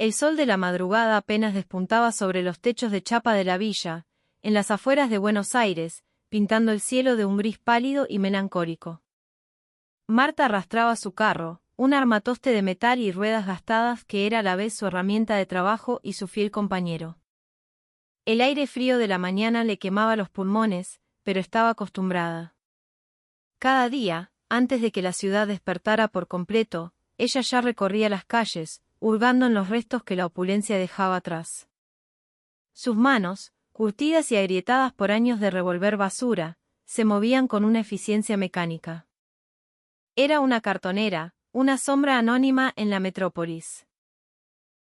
El sol de la madrugada apenas despuntaba sobre los techos de chapa de la villa, en las afueras de Buenos Aires, pintando el cielo de un gris pálido y melancólico. Marta arrastraba su carro, un armatoste de metal y ruedas gastadas que era a la vez su herramienta de trabajo y su fiel compañero. El aire frío de la mañana le quemaba los pulmones, pero estaba acostumbrada. Cada día, antes de que la ciudad despertara por completo, ella ya recorría las calles, hurgando en los restos que la opulencia dejaba atrás. Sus manos, curtidas y agrietadas por años de revolver basura, se movían con una eficiencia mecánica. Era una cartonera, una sombra anónima en la metrópolis.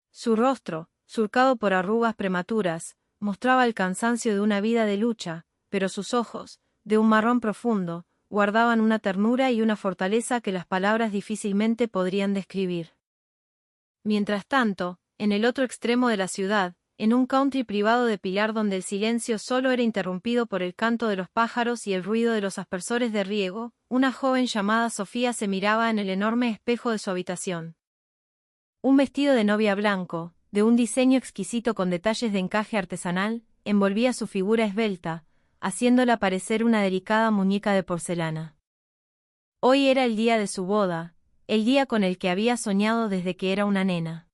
Su rostro, surcado por arrugas prematuras, mostraba el cansancio de una vida de lucha, pero sus ojos, de un marrón profundo, guardaban una ternura y una fortaleza que las palabras difícilmente podrían describir. Mientras tanto, en el otro extremo de la ciudad, en un country privado de Pilar donde el silencio solo era interrumpido por el canto de los pájaros y el ruido de los aspersores de riego, una joven llamada Sofía se miraba en el enorme espejo de su habitación. Un vestido de novia blanco, de un diseño exquisito con detalles de encaje artesanal, envolvía su figura esbelta, haciéndola parecer una delicada muñeca de porcelana. Hoy era el día de su boda, el día con el que había soñado desde que era una nena.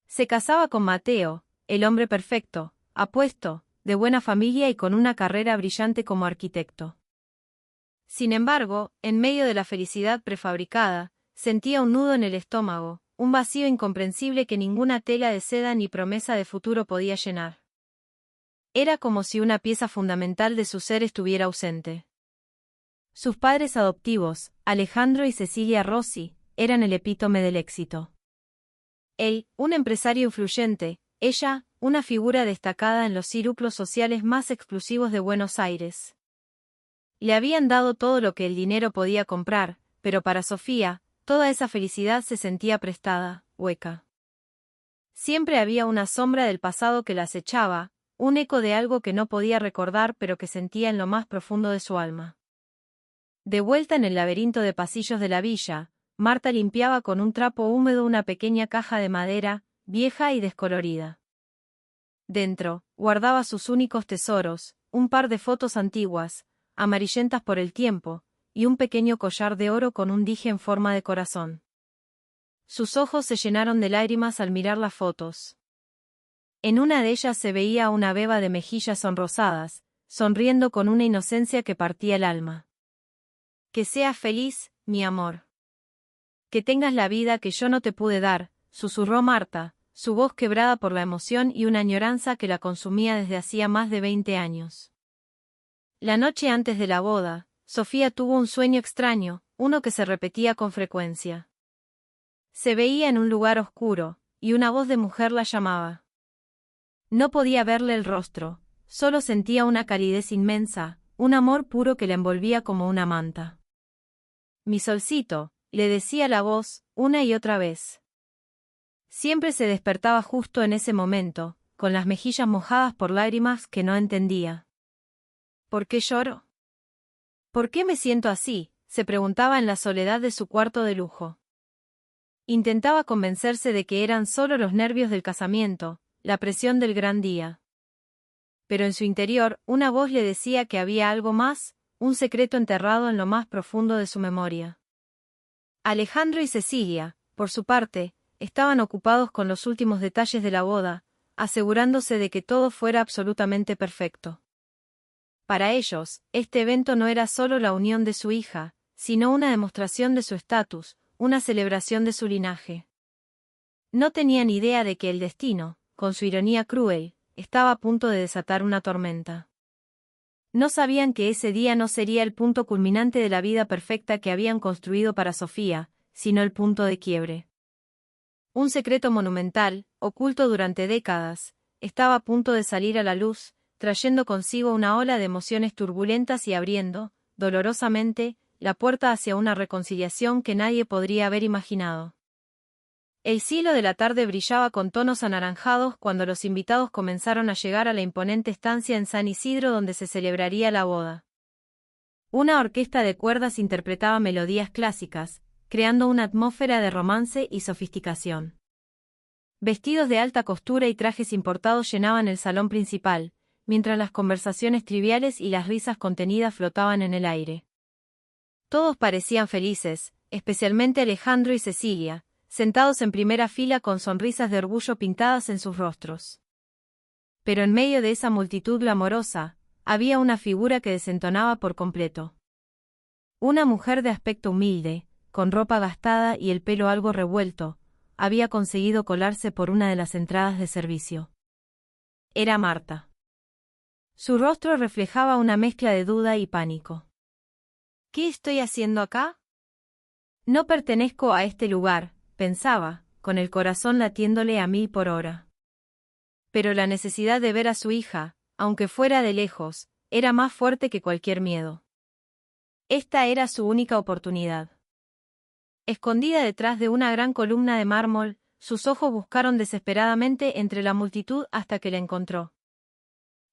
Se casaba con Mateo, el hombre perfecto, apuesto, de buena familia y con una carrera brillante como arquitecto. Sin embargo, en medio de la felicidad prefabricada, sentía un nudo en el estómago, un vacío incomprensible que ninguna tela de seda ni promesa de futuro podía llenar. Era como si una pieza fundamental de su ser estuviera ausente. Sus padres adoptivos, Alejandro y Cecilia Rossi, eran el epítome del éxito. Él, un empresario influyente, ella, una figura destacada en los círculos sociales más exclusivos de Buenos Aires. Le habían dado todo lo que el dinero podía comprar, pero para Sofía, toda esa felicidad se sentía prestada, hueca. Siempre había una sombra del pasado que la acechaba, un eco de algo que no podía recordar pero que sentía en lo más profundo de su alma. De vuelta en el laberinto de pasillos de la villa, Marta limpiaba con un trapo húmedo una pequeña caja de madera, vieja y descolorida. Dentro, guardaba sus únicos tesoros, un par de fotos antiguas, amarillentas por el tiempo, y un pequeño collar de oro con un dije en forma de corazón. Sus ojos se llenaron de lágrimas al mirar las fotos. En una de ellas se veía a una beba de mejillas sonrosadas, sonriendo con una inocencia que partía el alma. «Que seas feliz, mi amor. Que tengas la vida que yo no te pude dar», susurró Marta, su voz quebrada por la emoción y una añoranza que la consumía desde hacía más de 20 años. La noche antes de la boda, Sofía tuvo un sueño extraño, uno que se repetía con frecuencia. Se veía en un lugar oscuro, y una voz de mujer la llamaba. No podía verle el rostro, solo sentía una calidez inmensa, un amor puro que la envolvía como una manta. «Mi solcito», le decía la voz, una y otra vez. Siempre se despertaba justo en ese momento, con las mejillas mojadas por lágrimas que no entendía. ¿Por qué lloro? ¿Por qué me siento así?, se preguntaba en la soledad de su cuarto de lujo. Intentaba convencerse de que eran solo los nervios del casamiento, la presión del gran día. Pero en su interior, una voz le decía que había algo más, un secreto enterrado en lo más profundo de su memoria. Alejandro y Cecilia, por su parte, estaban ocupados con los últimos detalles de la boda, asegurándose de que todo fuera absolutamente perfecto. Para ellos, este evento no era solo la unión de su hija, sino una demostración de su estatus, una celebración de su linaje. No tenían idea de que el destino, con su ironía cruel, estaba a punto de desatar una tormenta. No sabían que ese día no sería el punto culminante de la vida perfecta que habían construido para Sofía, sino el punto de quiebre. Un secreto monumental, oculto durante décadas, estaba a punto de salir a la luz, trayendo consigo una ola de emociones turbulentas y abriendo, dolorosamente, la puerta hacia una reconciliación que nadie podría haber imaginado. El cielo de la tarde brillaba con tonos anaranjados cuando los invitados comenzaron a llegar a la imponente estancia en San Isidro donde se celebraría la boda. Una orquesta de cuerdas interpretaba melodías clásicas, creando una atmósfera de romance y sofisticación. Vestidos de alta costura y trajes importados llenaban el salón principal, mientras las conversaciones triviales y las risas contenidas flotaban en el aire. Todos parecían felices, especialmente Alejandro y Cecilia, sentados en primera fila con sonrisas de orgullo pintadas en sus rostros. Pero en medio de esa multitud glamorosa, había una figura que desentonaba por completo. Una mujer de aspecto humilde, con ropa gastada y el pelo algo revuelto, había conseguido colarse por una de las entradas de servicio. Era Marta. Su rostro reflejaba una mezcla de duda y pánico. ¿Qué estoy haciendo acá? No pertenezco a este lugar, pensaba, con el corazón latiéndole a 1000 por hora. Pero la necesidad de ver a su hija, aunque fuera de lejos, era más fuerte que cualquier miedo. Esta era su única oportunidad. Escondida detrás de una gran columna de mármol, sus ojos buscaron desesperadamente entre la multitud hasta que la encontró.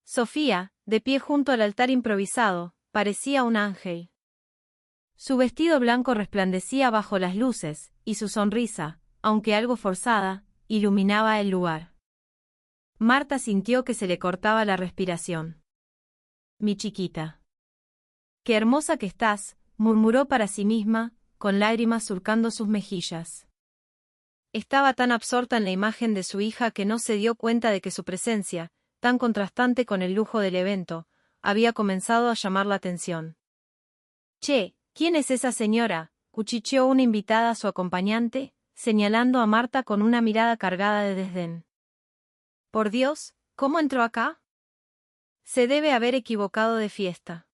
Sofía, de pie junto al altar improvisado, parecía un ángel. Su vestido blanco resplandecía bajo las luces, y su sonrisa, aunque algo forzada, iluminaba el lugar. Marta sintió que se le cortaba la respiración. «Mi chiquita. Qué hermosa que estás», murmuró para sí misma, con lágrimas surcando sus mejillas. Estaba tan absorta en la imagen de su hija que no se dio cuenta de que su presencia, tan contrastante con el lujo del evento, había comenzado a llamar la atención. «Che, ¿quién es esa señora?», cuchicheó una invitada a su acompañante, señalando a Marta con una mirada cargada de desdén. «Por Dios, ¿cómo entró acá? Se debe haber equivocado de fiesta».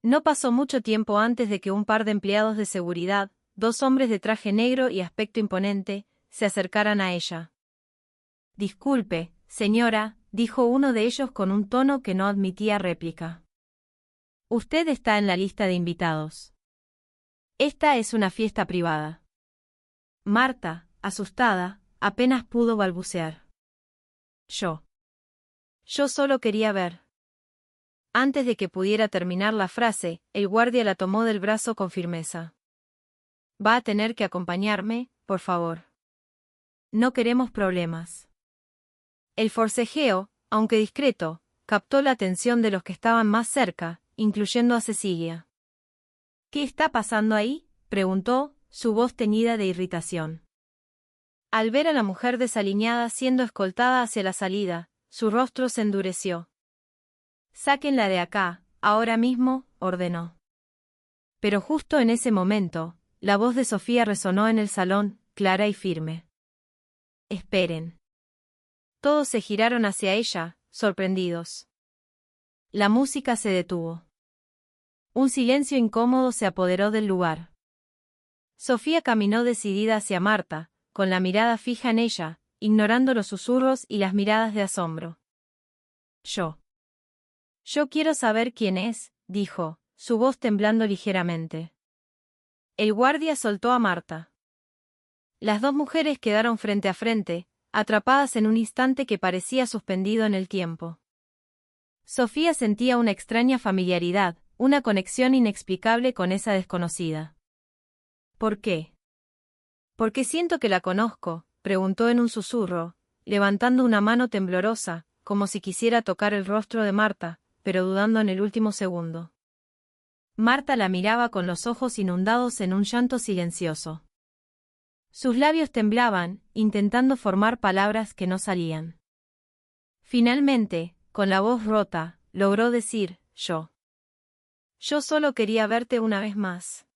No pasó mucho tiempo antes de que un par de empleados de seguridad, 2 hombres de traje negro y aspecto imponente, se acercaran a ella. «Disculpe, señora», dijo uno de ellos con un tono que no admitía réplica. «Usted está en la lista de invitados. Esta es una fiesta privada». Marta, asustada, apenas pudo balbucear. Yo solo quería ver». Antes de que pudiera terminar la frase, el guardia la tomó del brazo con firmeza. «Va a tener que acompañarme, por favor. No queremos problemas». El forcejeo, aunque discreto, captó la atención de los que estaban más cerca, incluyendo a Cecilia. «¿Qué está pasando ahí?», preguntó, su voz teñida de irritación. Al ver a la mujer desaliñada siendo escoltada hacia la salida, su rostro se endureció. «Sáquenla de acá, ahora mismo», ordenó. Pero justo en ese momento, la voz de Sofía resonó en el salón, clara y firme. «Esperen». Todos se giraron hacia ella, sorprendidos. La música se detuvo. Un silencio incómodo se apoderó del lugar. Sofía caminó decidida hacia Marta, con la mirada fija en ella, ignorando los susurros y las miradas de asombro. Yo quiero saber quién es», dijo, su voz temblando ligeramente. El guardia soltó a Marta. Las 2 mujeres quedaron frente a frente, atrapadas en un instante que parecía suspendido en el tiempo. Sofía sentía una extraña familiaridad, una conexión inexplicable con esa desconocida. «¿Por qué?». «Porque siento que la conozco», preguntó en un susurro, levantando una mano temblorosa, como si quisiera tocar el rostro de Marta, pero dudando en el último segundo. Marta la miraba con los ojos inundados en un llanto silencioso. Sus labios temblaban, intentando formar palabras que no salían. Finalmente, con la voz rota, logró decir: «Yo solo quería verte una vez más».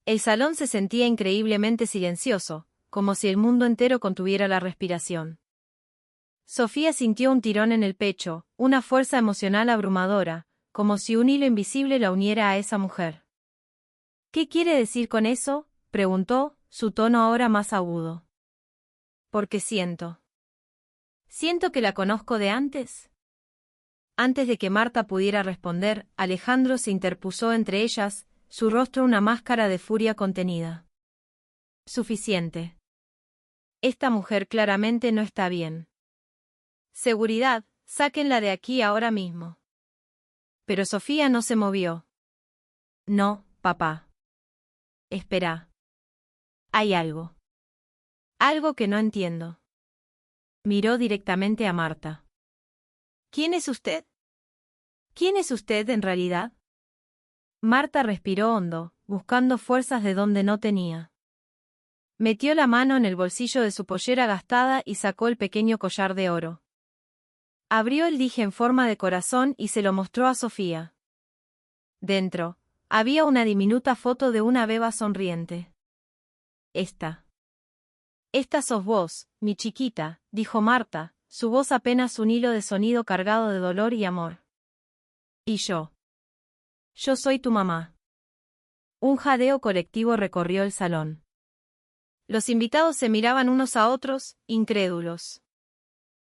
El salón se sentía increíblemente silencioso, como si el mundo entero contuviera la respiración. Sofía sintió un tirón en el pecho, una fuerza emocional abrumadora, como si un hilo invisible la uniera a esa mujer. «¿Qué quiere decir con eso?», preguntó, su tono ahora más agudo. «Porque siento que la conozco de antes». Antes de que Marta pudiera responder, Alejandro se interpuso entre ellas, su rostro una máscara de furia contenida. «Suficiente. Esta mujer claramente no está bien. Seguridad, sáquenla de aquí ahora mismo». Pero Sofía no se movió. «No, papá. Espera. Hay algo». Algo que no entiendo. Miró directamente a Marta. ¿Quién es usted? ¿Quién es usted en realidad? Marta respiró hondo, buscando fuerzas de donde no tenía. Metió la mano en el bolsillo de su pollera gastada y sacó el pequeño collar de oro. Abrió el dije en forma de corazón y se lo mostró a Sofía. Dentro, había una diminuta foto de una beba sonriente. Esta sos vos, mi chiquita, dijo Marta, su voz apenas un hilo de sonido cargado de dolor y amor. Y yo. Yo soy tu mamá. Un jadeo colectivo recorrió el salón. Los invitados se miraban unos a otros, incrédulos.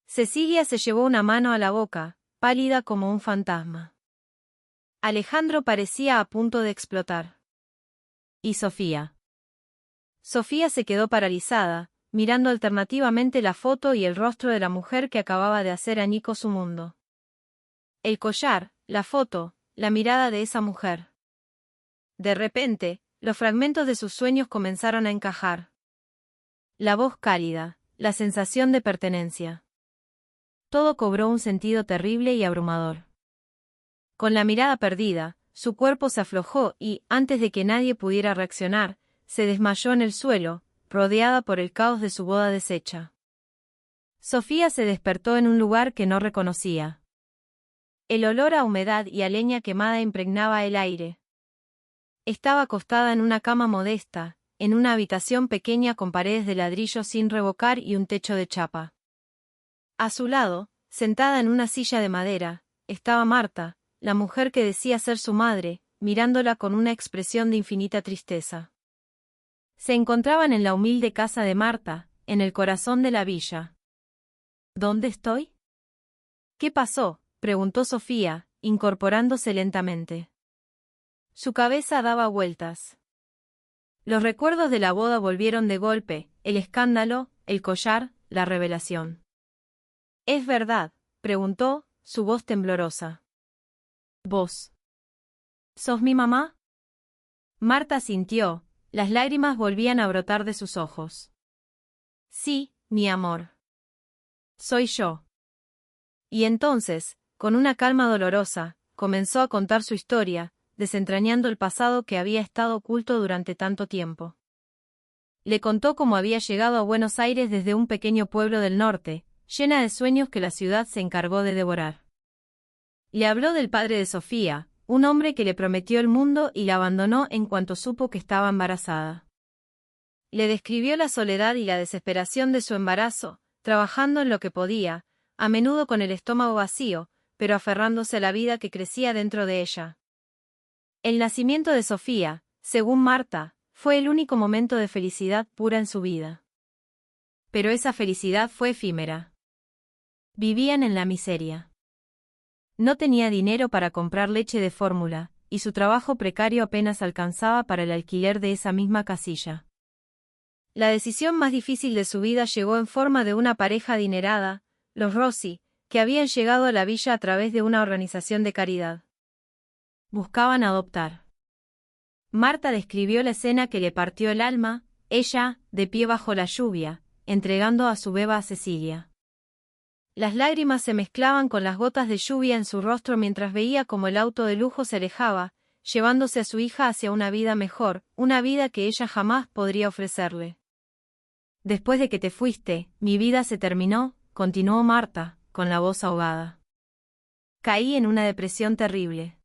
Cecilia se llevó una mano a la boca, pálida como un fantasma. Alejandro parecía a punto de explotar. ¿Y Sofía? Sofía se quedó paralizada, mirando alternativamente la foto y el rostro de la mujer que acababa de hacer añicos su mundo. El collar, la foto, la mirada de esa mujer. De repente, los fragmentos de sus sueños comenzaron a encajar. La voz cálida, la sensación de pertenencia. Todo cobró un sentido terrible y abrumador. Con la mirada perdida, su cuerpo se aflojó y, antes de que nadie pudiera reaccionar, se desmayó en el suelo, rodeada por el caos de su boda deshecha. Sofía se despertó en un lugar que no reconocía. El olor a humedad y a leña quemada impregnaba el aire. Estaba acostada en una cama modesta, en una habitación pequeña con paredes de ladrillo sin revocar y un techo de chapa. A su lado, sentada en una silla de madera, estaba Marta, la mujer que decía ser su madre, mirándola con una expresión de infinita tristeza. Se encontraban en la humilde casa de Marta, en el corazón de la villa. ¿Dónde estoy? ¿Qué pasó?, preguntó Sofía, incorporándose lentamente. Su cabeza daba vueltas. Los recuerdos de la boda volvieron de golpe, el escándalo, el collar, la revelación. ¿Es verdad?, preguntó, su voz temblorosa. ¿Vos sos mi mamá? Marta sintió, las lágrimas volvían a brotar de sus ojos. Sí, mi amor. Soy yo. Y entonces, con una calma dolorosa, comenzó a contar su historia, desentrañando el pasado que había estado oculto durante tanto tiempo. Le contó cómo había llegado a Buenos Aires desde un pequeño pueblo del norte, llena de sueños que la ciudad se encargó de devorar. Le habló del padre de Sofía, un hombre que le prometió el mundo y la abandonó en cuanto supo que estaba embarazada. Le describió la soledad y la desesperación de su embarazo, trabajando en lo que podía, a menudo con el estómago vacío, pero aferrándose a la vida que crecía dentro de ella. El nacimiento de Sofía, según Marta, fue el único momento de felicidad pura en su vida. Pero esa felicidad fue efímera. Vivían en la miseria. No tenía dinero para comprar leche de fórmula, y su trabajo precario apenas alcanzaba para el alquiler de esa misma casilla. La decisión más difícil de su vida llegó en forma de una pareja adinerada, los Rossi, que habían llegado a la villa a través de una organización de caridad. Buscaban adoptar. Marta describió la escena que le partió el alma, ella, de pie bajo la lluvia, entregando a su beba a Cecilia. Las lágrimas se mezclaban con las gotas de lluvia en su rostro mientras veía cómo el auto de lujo se alejaba, llevándose a su hija hacia una vida mejor, una vida que ella jamás podría ofrecerle. Después de que te fuiste, mi vida se terminó, continuó Marta, con la voz ahogada. Caí en una depresión terrible.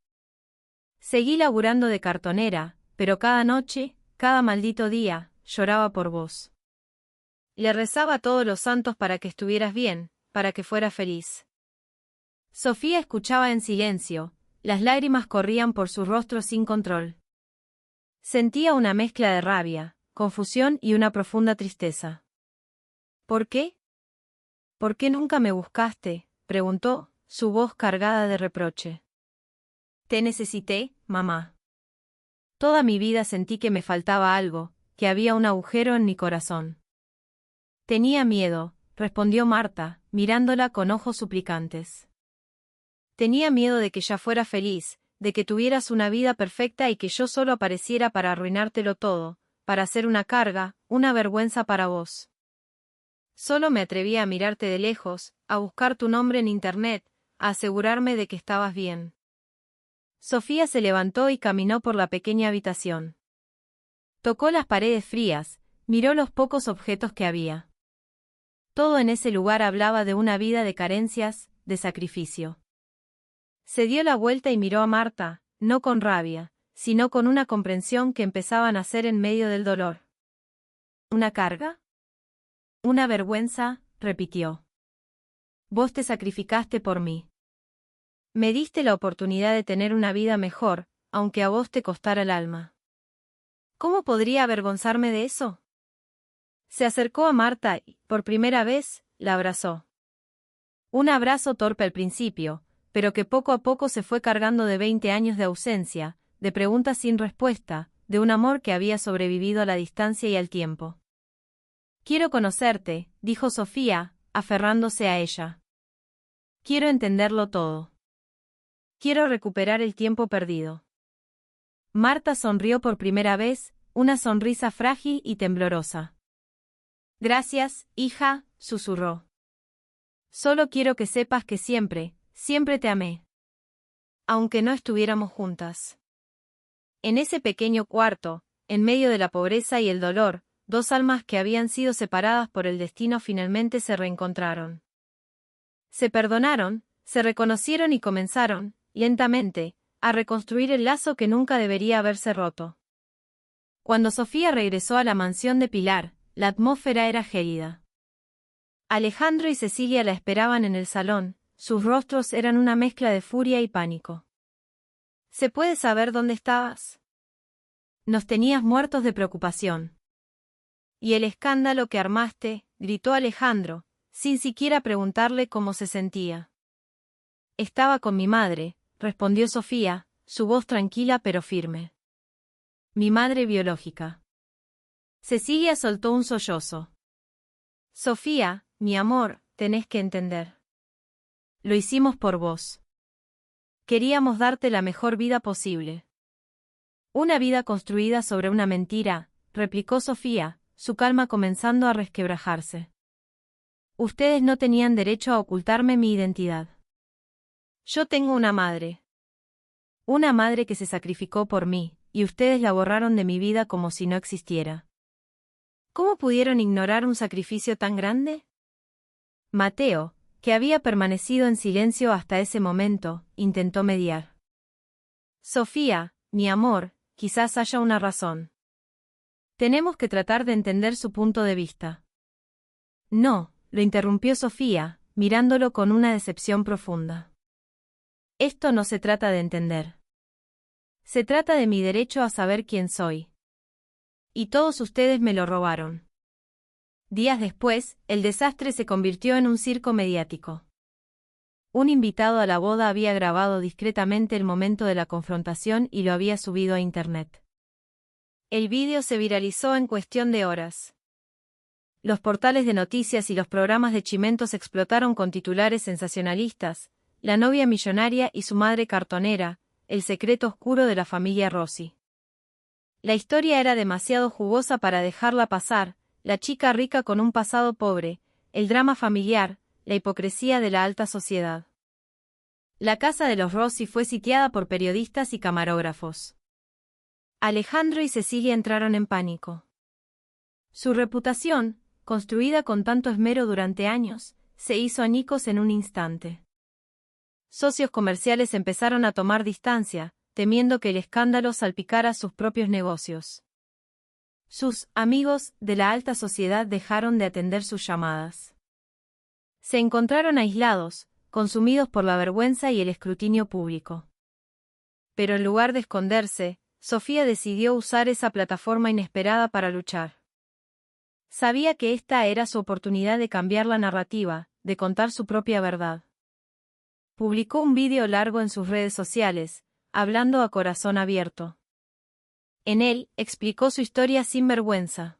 Seguí laburando de cartonera, pero cada noche, cada maldito día, lloraba por vos. Le rezaba a todos los santos para que estuvieras bien, para que fueras feliz. Sofía escuchaba en silencio, las lágrimas corrían por su rostro sin control. Sentía una mezcla de rabia, confusión y una profunda tristeza. ¿Por qué? ¿Por qué nunca me buscaste?, preguntó, su voz cargada de reproche. Te necesité, mamá. Toda mi vida sentí que me faltaba algo, que había un agujero en mi corazón. Tenía miedo, respondió Marta, mirándola con ojos suplicantes. Tenía miedo de que ya fuera feliz, de que tuvieras una vida perfecta y que yo solo apareciera para arruinártelo todo, para ser una carga, una vergüenza para vos. Solo me atrevía a mirarte de lejos, a buscar tu nombre en internet, a asegurarme de que estabas bien. Sofía se levantó y caminó por la pequeña habitación. Tocó las paredes frías, miró los pocos objetos que había. Todo en ese lugar hablaba de una vida de carencias, de sacrificio. Se dio la vuelta y miró a Marta, no con rabia, sino con una comprensión que empezaba a nacer en medio del dolor. ¿Una carga? Una vergüenza, repitió. Vos te sacrificaste por mí. Me diste la oportunidad de tener una vida mejor, aunque a vos te costara el alma. ¿Cómo podría avergonzarme de eso? Se acercó a Marta y, por primera vez, la abrazó. Un abrazo torpe al principio, pero que poco a poco se fue cargando de 20 años de ausencia, de preguntas sin respuesta, de un amor que había sobrevivido a la distancia y al tiempo. Quiero conocerte, dijo Sofía, aferrándose a ella. Quiero entenderlo todo. Quiero recuperar el tiempo perdido. Marta sonrió por primera vez, una sonrisa frágil y temblorosa. Gracias, hija, susurró. Solo quiero que sepas que siempre, siempre te amé. Aunque no estuviéramos juntas. En ese pequeño cuarto, en medio de la pobreza y el dolor, dos almas que habían sido separadas por el destino finalmente se reencontraron. Se perdonaron, se reconocieron y comenzaron, lentamente, a reconstruir el lazo que nunca debería haberse roto. Cuando Sofía regresó a la mansión de Pilar, la atmósfera era gélida. Alejandro y Cecilia la esperaban en el salón, sus rostros eran una mezcla de furia y pánico. ¿Se puede saber dónde estabas? Nos tenías muertos de preocupación. Y el escándalo que armaste, gritó Alejandro, sin siquiera preguntarle cómo se sentía. Estaba con mi madre, respondió Sofía, su voz tranquila pero firme. Mi madre biológica. Cecilia soltó un sollozo. Sofía, mi amor, tenés que entender. Lo hicimos por vos. Queríamos darte la mejor vida posible. Una vida construida sobre una mentira, replicó Sofía, su calma comenzando a resquebrajarse. Ustedes no tenían derecho a ocultarme mi identidad. Yo tengo una madre. Una madre que se sacrificó por mí, y ustedes la borraron de mi vida como si no existiera. ¿Cómo pudieron ignorar un sacrificio tan grande? Mateo, que había permanecido en silencio hasta ese momento, intentó mediar. Sofía, mi amor, quizás haya una razón. Tenemos que tratar de entender su punto de vista. No, lo interrumpió Sofía, mirándolo con una decepción profunda. Esto no se trata de entender. Se trata de mi derecho a saber quién soy. Y todos ustedes me lo robaron. Días después, el desastre se convirtió en un circo mediático. Un invitado a la boda había grabado discretamente el momento de la confrontación y lo había subido a internet. El vídeo se viralizó en cuestión de horas. Los portales de noticias y los programas de chimentos explotaron con titulares sensacionalistas: la novia millonaria y su madre cartonera, el secreto oscuro de la familia Rossi. La historia era demasiado jugosa para dejarla pasar, la chica rica con un pasado pobre, el drama familiar, la hipocresía de la alta sociedad. La casa de los Rossi fue sitiada por periodistas y camarógrafos. Alejandro y Cecilia entraron en pánico. Su reputación, construida con tanto esmero durante años, se hizo añicos en un instante. Socios comerciales empezaron a tomar distancia, temiendo que el escándalo salpicara sus propios negocios. Sus amigos de la alta sociedad dejaron de atender sus llamadas. Se encontraron aislados, consumidos por la vergüenza y el escrutinio público. Pero en lugar de esconderse, Sofía decidió usar esa plataforma inesperada para luchar. Sabía que esta era su oportunidad de cambiar la narrativa, de contar su propia verdad. Publicó un vídeo largo en sus redes sociales, hablando a corazón abierto. En él, explicó su historia sin vergüenza.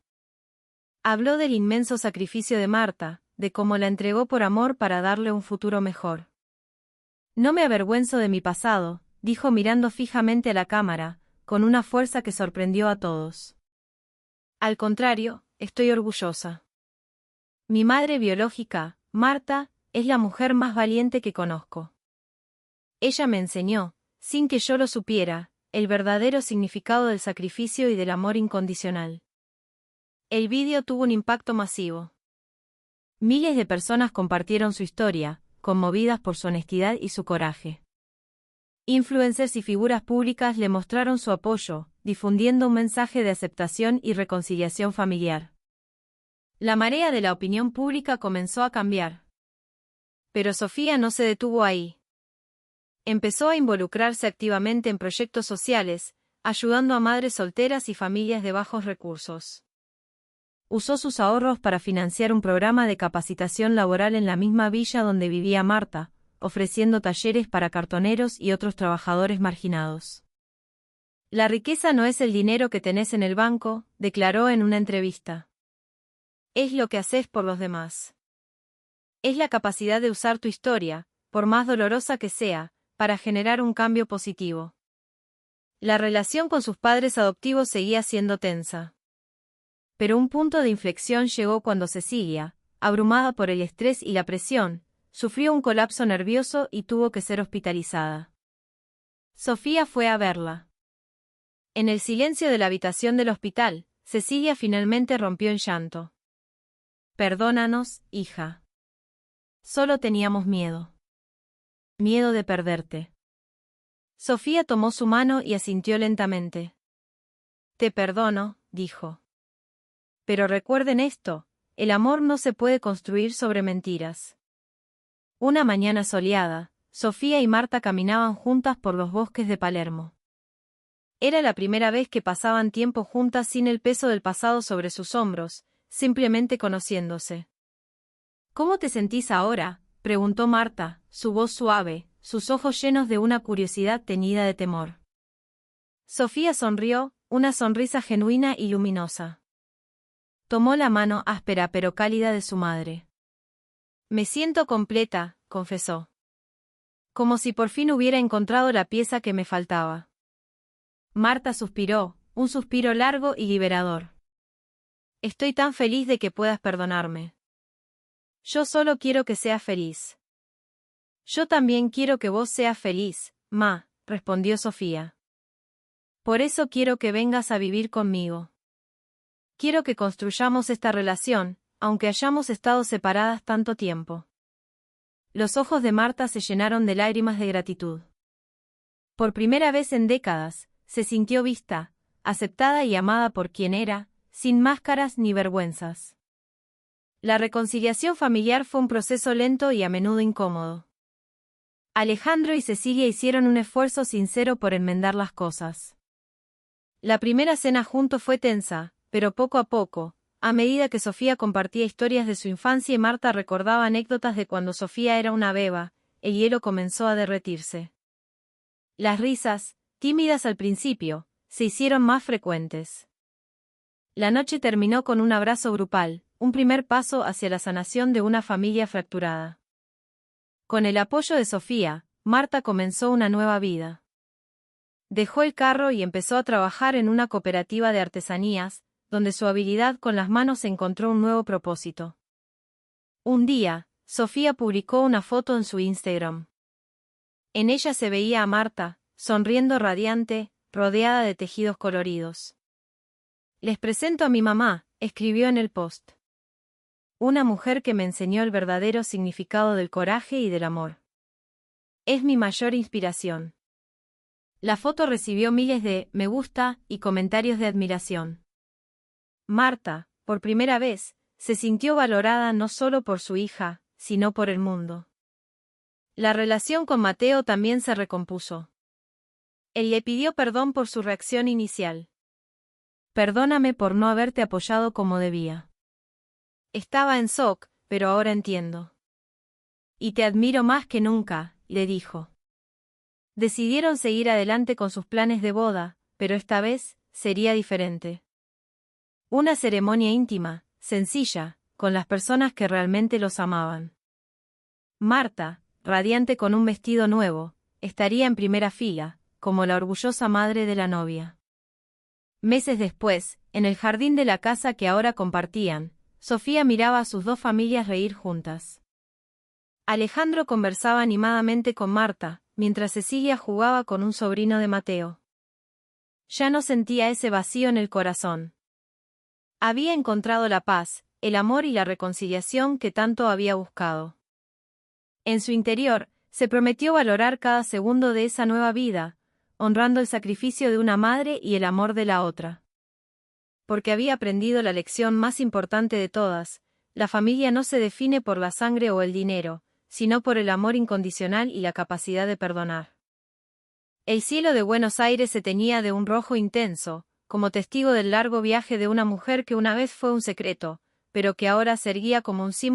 Habló del inmenso sacrificio de Marta, de cómo la entregó por amor para darle un futuro mejor. No me avergüenzo de mi pasado, dijo mirando fijamente a la cámara, con una fuerza que sorprendió a todos. Al contrario, estoy orgullosa. Mi madre biológica, Marta, es la mujer más valiente que conozco. Ella me enseñó, sin que yo lo supiera, el verdadero significado del sacrificio y del amor incondicional. El vídeo tuvo un impacto masivo. Miles de personas compartieron su historia, conmovidas por su honestidad y su coraje. Influencers y figuras públicas le mostraron su apoyo, difundiendo un mensaje de aceptación y reconciliación familiar. La marea de la opinión pública comenzó a cambiar. Pero Sofía no se detuvo ahí. Empezó a involucrarse activamente en proyectos sociales, ayudando a madres solteras y familias de bajos recursos. Usó sus ahorros para financiar un programa de capacitación laboral en la misma villa donde vivía Marta, ofreciendo talleres para cartoneros y otros trabajadores marginados. La riqueza no es el dinero que tenés en el banco, declaró en una entrevista. Es lo que haces por los demás. Es la capacidad de usar tu historia, por más dolorosa que sea, para generar un cambio positivo. La relación con sus padres adoptivos seguía siendo tensa. Pero un punto de inflexión llegó cuando Cecilia, abrumada por el estrés y la presión, sufrió un colapso nervioso y tuvo que ser hospitalizada. Sofía fue a verla. En el silencio de la habitación del hospital, Cecilia finalmente rompió en llanto. Perdónanos, hija. Solo teníamos miedo. Miedo de perderte. Sofía tomó su mano y asintió lentamente. Te perdono, dijo. Pero recuerden esto, el amor no se puede construir sobre mentiras. Una mañana soleada, Sofía y Marta caminaban juntas por los bosques de Palermo. Era la primera vez que pasaban tiempo juntas sin el peso del pasado sobre sus hombros, simplemente conociéndose. ¿Cómo te sentís ahora?, preguntó Marta, su voz suave, sus ojos llenos de una curiosidad teñida de temor. Sofía sonrió, una sonrisa genuina y luminosa. Tomó la mano áspera pero cálida de su madre. Me siento completa, confesó. Como si por fin hubiera encontrado la pieza que me faltaba. Marta suspiró, un suspiro largo y liberador. Estoy tan feliz de que puedas perdonarme. Yo solo quiero que seas feliz. Yo también quiero que vos seas feliz, ma, respondió Sofía. Por eso quiero que vengas a vivir conmigo. Quiero que construyamos esta relación, aunque hayamos estado separadas tanto tiempo. Los ojos de Marta se llenaron de lágrimas de gratitud. Por primera vez en décadas, se sintió vista, aceptada y amada por quien era, sin máscaras ni vergüenzas. La reconciliación familiar fue un proceso lento y a menudo incómodo. Alejandro y Cecilia hicieron un esfuerzo sincero por enmendar las cosas. La primera cena juntos fue tensa, pero poco a poco, a medida que Sofía compartía historias de su infancia y Marta recordaba anécdotas de cuando Sofía era una beba, el hielo comenzó a derretirse. Las risas, tímidas al principio, se hicieron más frecuentes. La noche terminó con un abrazo grupal, un primer paso hacia la sanación de una familia fracturada. Con el apoyo de Sofía, Marta comenzó una nueva vida. Dejó el carro y empezó a trabajar en una cooperativa de artesanías, donde su habilidad con las manos encontró un nuevo propósito. Un día, Sofía publicó una foto en su Instagram. En ella se veía a Marta, sonriendo radiante, rodeada de tejidos coloridos. Les presento a mi mamá, escribió en el post. Una mujer que me enseñó el verdadero significado del coraje y del amor. Es mi mayor inspiración. La foto recibió miles de me gusta y comentarios de admiración. Marta, por primera vez, se sintió valorada no solo por su hija, sino por el mundo. La relación con Mateo también se recompuso. Él le pidió perdón por su reacción inicial. Perdóname por no haberte apoyado como debía. Estaba en shock, pero ahora entiendo. Y te admiro más que nunca, le dijo. Decidieron seguir adelante con sus planes de boda, pero esta vez, sería diferente. Una ceremonia íntima, sencilla, con las personas que realmente los amaban. Marta, radiante con un vestido nuevo, estaría en primera fila, como la orgullosa madre de la novia. Meses después, en el jardín de la casa que ahora compartían, Sofía miraba a sus dos familias reír juntas. Alejandro conversaba animadamente con Marta, mientras Cecilia jugaba con un sobrino de Mateo. Ya no sentía ese vacío en el corazón. Había encontrado la paz, el amor y la reconciliación que tanto había buscado. En su interior, se prometió valorar cada segundo de esa nueva vida, honrando el sacrificio de una madre y el amor de la otra. Porque había aprendido la lección más importante de todas: la familia no se define por la sangre o el dinero, sino por el amor incondicional y la capacidad de perdonar. El cielo de Buenos Aires se teñía de un rojo intenso, como testigo del largo viaje de una mujer que una vez fue un secreto, pero que ahora se erguía como un símbolo